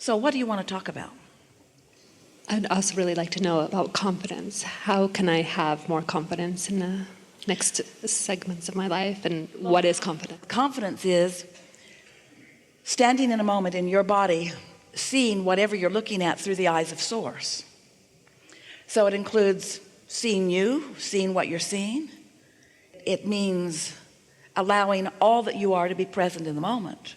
So what do you want to talk about? I'd also really like to know about confidence. How can I have more confidence in the next segments of my life, and what is confidence? Confidence is standing in a moment in your body, seeing whatever you're looking at through the eyes of Source. So it includes seeing you, seeing what you're seeing. It means allowing all that you are to be present in the moment.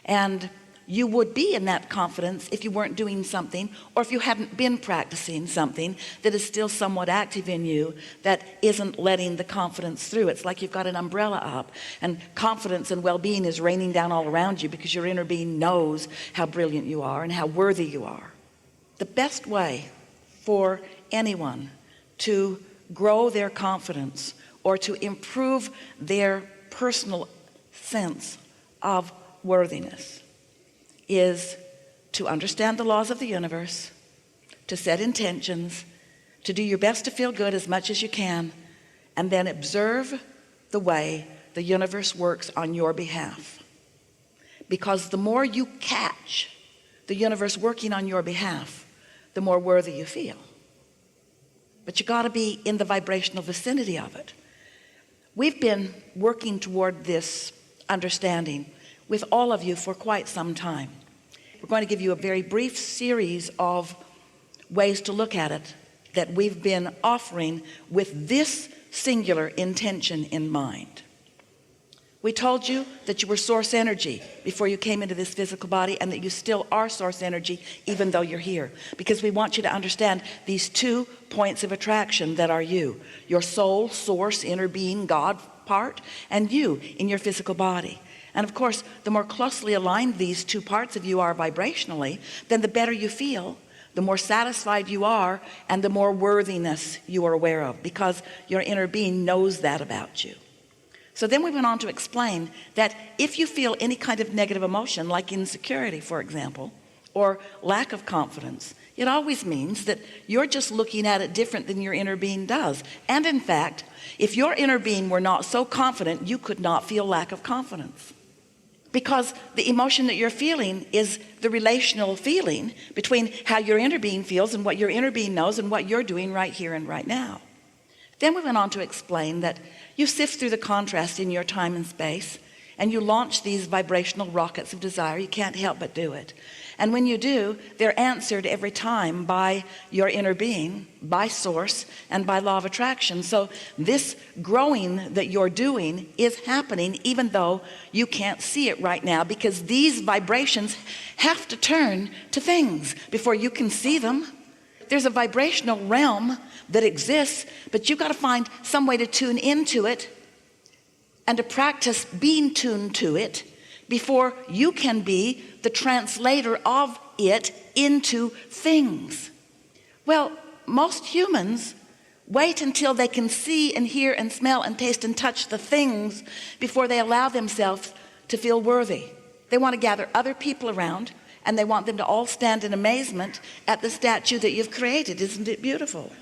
And you would be in that confidence if you weren't doing something, or if you hadn't been practicing something that is still somewhat active in you that isn't letting the confidence through. It's like you've got an umbrella up, and confidence and well-being is raining down all around you because your inner being knows how brilliant you are and how worthy you are. The best way for anyone to grow their confidence or to improve their personal sense of worthiness is to understand the laws of the universe, to set intentions, to do your best to feel good as much as you can, and then observe the way the universe works on your behalf. Because the more you catch the universe working on your behalf, the more worthy you feel. But you got to be in the vibrational vicinity of it. We've been working toward this understanding with all of you for quite some time. We're going to give you a very brief series of ways to look at it that we've been offering with this singular intention in mind. We told you that you were source energy before you came into this physical body, and that you still are source energy even though you're here, because we want you to understand these 2 points of attraction that are you: your soul, source, inner being, God part, and you in your physical body. And of course, the more closely aligned these 2 parts of you are vibrationally, then the better you feel, the more satisfied you are, and the more worthiness you are aware of, because your inner being knows that about you. So then we went on to explain that if you feel any kind of negative emotion, like insecurity, for example, or lack of confidence, it always means that you're just looking at it different than your inner being does. And in fact, if your inner being were not so confident, you could not feel lack of confidence. Because the emotion that you're feeling is the relational feeling between how your inner being feels and what your inner being knows and what you're doing right here and right now. Then we went on to explain that you sift through the contrast in your time and space, and you launch these vibrational rockets of desire. You can't help but do it. And when you do, they're answered every time by your inner being, by source, and by law of attraction. So this growing that you're doing is happening even though you can't see it right now, because these vibrations have to turn to things before you can see them. There's a vibrational realm that exists, but you've got to find some way to tune into it and to practice being tuned to it before you can be the translator of it into things. Well, most humans wait until they can see and hear and smell and taste and touch the things before they allow themselves to feel worthy. They want to gather other people around, and they want them to all stand in amazement at the statue that you've created. Isn't it beautiful?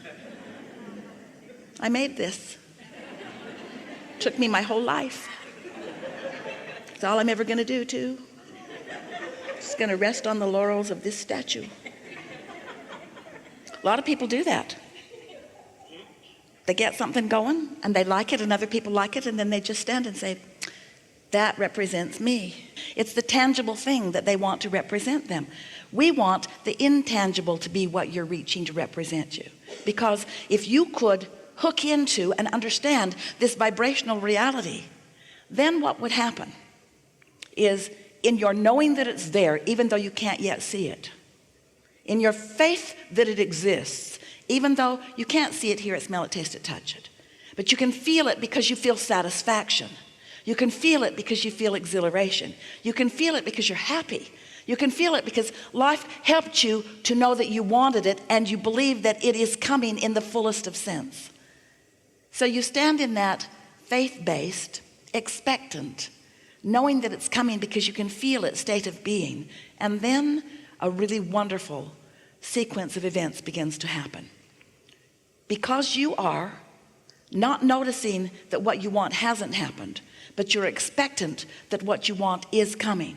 I made this. Took me my whole life. It's all I'm ever going to do too. Just going to rest on the laurels of this statue. A lot of people do that. They get something going and they like it, and other people like it, and then they just stand and say, that represents me. It's the tangible thing that they want to represent them. We want the intangible to be what you're reaching to represent you. Because if you could hook into and understand this vibrational reality, then what would happen is, in your knowing that it's there, even though you can't yet see it, in your faith that it exists, even though you can't see it, hear it, smell it, taste it, touch it, but you can feel it because you feel satisfaction. You can feel it because you feel exhilaration. You can feel it because you're happy. You can feel it because life helped you to know that you wanted it, and you believe that it is coming in the fullest of sense. So you stand in that faith-based, expectant, knowing that it's coming because you can feel it state of being, and then a really wonderful sequence of events begins to happen. Because you are not noticing that what you want hasn't happened, but you're expectant that what you want is coming.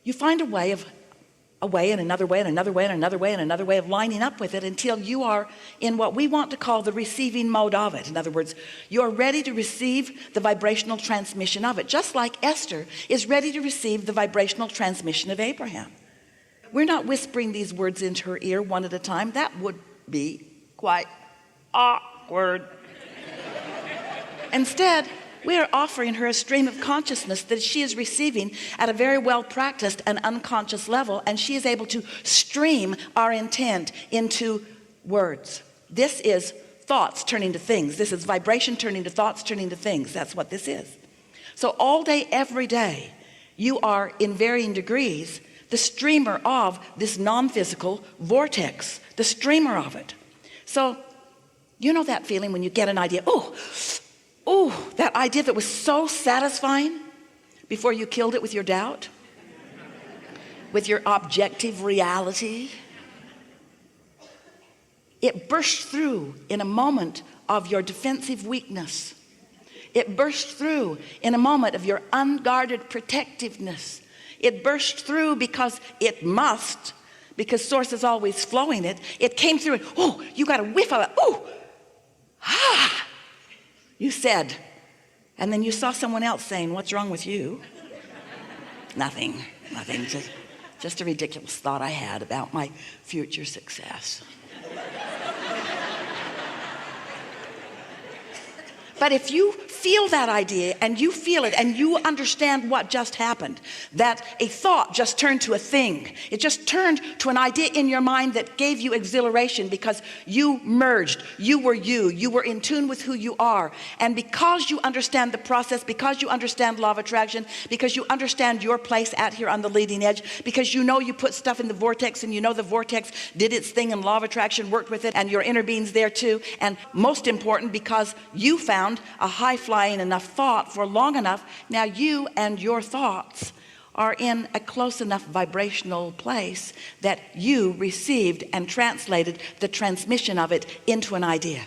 You find a way and another way and another way and another way and another way of lining up with it until you are in what we want to call the receiving mode of it. In other words, you're ready to receive the vibrational transmission of it, just like Esther is ready to receive the vibrational transmission of Abraham. We're not whispering these words into her ear one at a time. That would be quite awkward. Instead, we are offering her a stream of consciousness that she is receiving at a very well practiced and unconscious level, and she is able to stream our intent into words. This is thoughts turning to things. This is vibration turning to thoughts, turning to things. That's what this is. So all day, every day, you are in varying degrees the streamer of this non-physical vortex, the streamer of it. So you know that feeling when you get an idea, oh, that idea that was so satisfying before you killed it with your doubt, with your objective reality. It burst through in a moment of your defensive weakness. It burst through in a moment of your unguarded protectiveness. It burst through because it must, because source is always flowing it. It came through and, you got a whiff of it. You said, and then you saw someone else saying, what's wrong with you? Nothing, just a ridiculous thought I had about my future success. But if you feel that idea and you feel it and you understand what just happened, that a thought just turned to a thing. It just turned to an idea in your mind that gave you exhilaration because you merged. You were in tune with who you are. And because you understand the process, because you understand law of attraction, because you understand your place out here on the leading edge, because you know you put stuff in the vortex and you know the vortex did its thing and law of attraction worked with it and your inner being's there too. And most important, because you found a high-flying enough thought for long enough, now you and your thoughts are in a close enough vibrational place that you received and translated the transmission of it into an idea.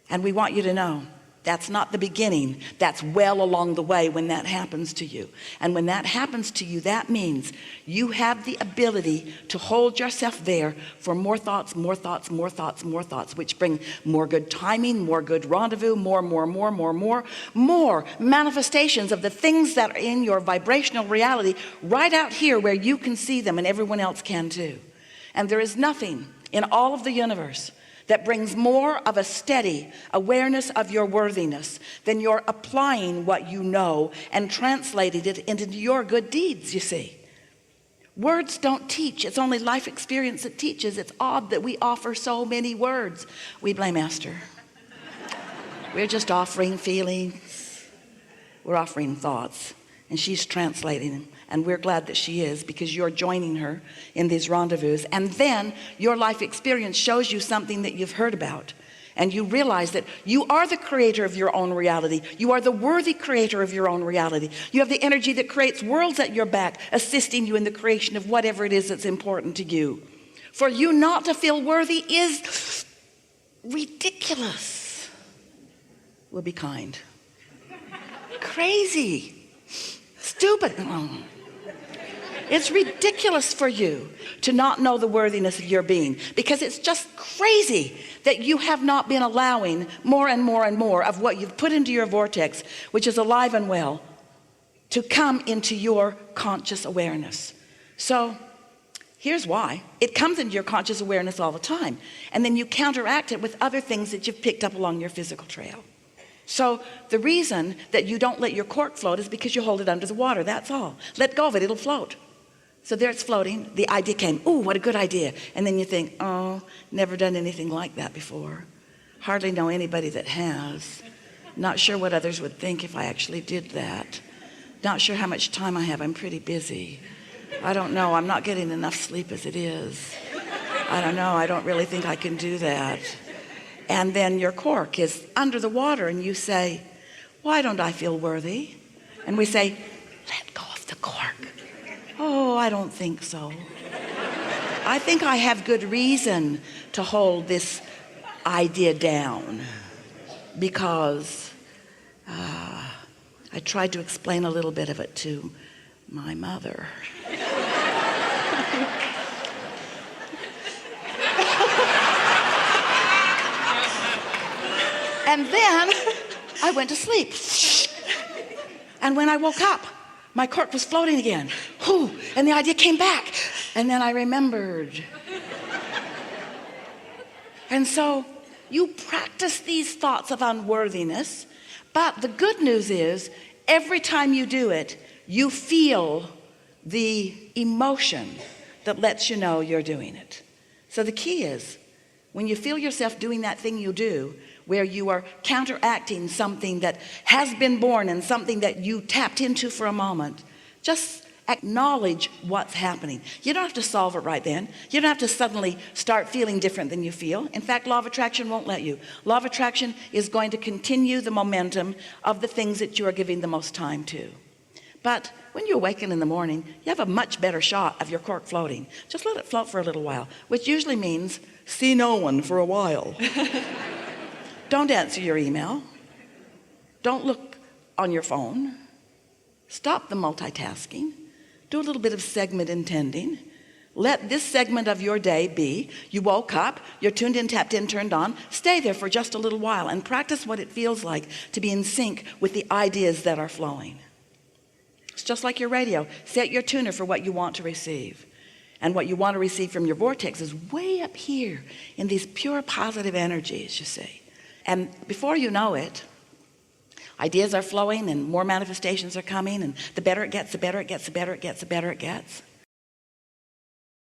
And we want you to know that's not the beginning. That's well along the way when that happens to you. And when that happens to you, that means you have the ability to hold yourself there for more thoughts, which bring more good timing, more good rendezvous, more manifestations of the things that are in your vibrational reality right out here where you can see them and everyone else can too. And there is nothing in all of the universe that brings more of a steady awareness of your worthiness than you're applying what you know and translating it into your good deeds, you see. Words don't teach. It's only life experience that teaches. It's odd that we offer so many words. We blame Esther. We're just offering feelings. We're offering thoughts. And she's translating them. And we're glad that she is, because you're joining her in these rendezvous. And then your life experience shows you something that you've heard about. And you realize that you are the creator of your own reality. You are the worthy creator of your own reality. You have the energy that creates worlds at your back, assisting you in the creation of whatever it is that's important to you. For you not to feel worthy is ridiculous. We'll be kind. Crazy. Stupid. It's ridiculous for you to not know the worthiness of your being, because it's just crazy that you have not been allowing more and more of what you've put into your vortex, which is alive and well, to come into your conscious awareness. So here's why. It comes into your conscious awareness all the time, and then you counteract it with other things that you've picked up along your physical trail. So the reason that you don't let your cork float is because you hold it under the water. That's all. Let go of it, it'll float. So there it's floating. The idea came, ooh, what a good idea. And then you think, oh, never done anything like that before. Hardly know anybody that has. Not sure what others would think if I actually did that. Not sure how much time I have. I'm pretty busy. I don't know. I'm not getting enough sleep as it is. I don't know. I don't really think I can do that. And then your cork is under the water and you say, why don't I feel worthy? And we say, let go of the cork. Oh, I don't think so. I think I have good reason to hold this idea down, because I tried to explain a little bit of it to My mother. And then I went to sleep. And when I woke up, my cork was floating again. Whew, and the idea came back. And then I remembered. And so you practice these thoughts of unworthiness, but the good news is every time you do it, you feel the emotion that lets you know you're doing it. So the key is when you feel yourself doing that thing you do, where you are counteracting something that has been born and something that you tapped into for a moment, just acknowledge what's happening. You don't have to solve it right then. You don't have to suddenly start feeling different than you feel. In fact, law of attraction won't let you. Law of attraction is going to continue the momentum of the things that you are giving the most time to. But when you awaken in the morning, you have a much better shot of your cork floating. Just let it float for a little while, which usually means see no one for a while. Don't answer your email. Don't look on your phone. Stop the multitasking. Do a little bit of segment intending. Let this segment of your day be, you woke up, you're tuned in, tapped in, turned on. Stay there for just a little while and practice what it feels like to be in sync with the ideas that are flowing. It's just like your radio. Set your tuner for what you want to receive. And what you want to receive from your vortex is way up here in these pure positive energies, you see. And before you know it, ideas are flowing and more manifestations are coming, and the better it gets, the better it gets, the better it gets, the better it gets.